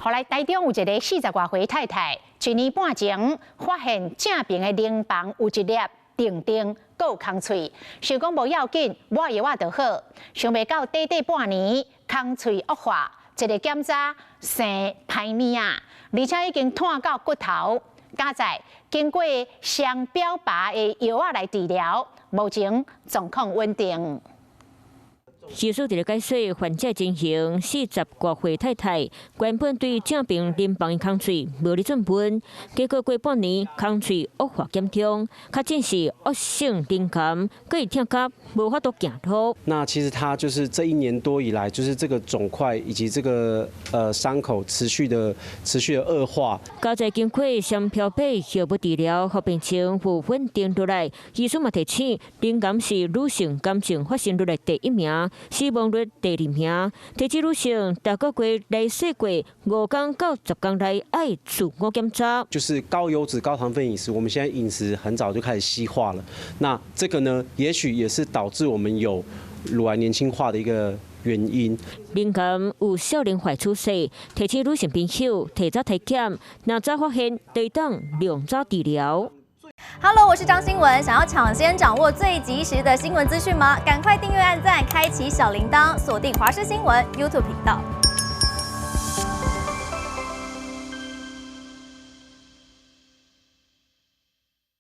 后来台中有一个40多岁太太，1年半前发现正边的冷房有一粒钉钉，还有空喙，想讲无要紧，抹药就好。想袂到短半年，空喙恶化，一个检查生歹物啊，而且已经炭到骨头。加在经过双标靶的药来治疗，目前状况稳定。手术治疗解说患者情形，40多岁太太原本对正病淋房的空喙无咧准备，结果过半年空喙恶化严重，确诊是恶性淋感，可以痛甲无法度行路。那其实他就是这1年多以来，就是这个肿块以及这个伤口持续的恶化。加在经过双漂白药物治疗，后病情有稳定落来。医生嘛提醒，淋感是女性感情发生率的第1名。死亡率第2名，提醒女性大个月来洗过5天到10天内爱自我检查。就是高油脂、高糖分饮食，我们现在饮食很早就开始西化了。那这个呢，也许也是导致我们有乳癌年轻化的一个原因。淋感有少年坏出势，提醒女性朋友提早体检，若早发现，得当量早治疗。Hello， 我是张新文。想要抢先掌握最及时的新闻资讯吗？赶快订阅、按赞、开启小铃铛，锁定华视新闻 YouTube 频道。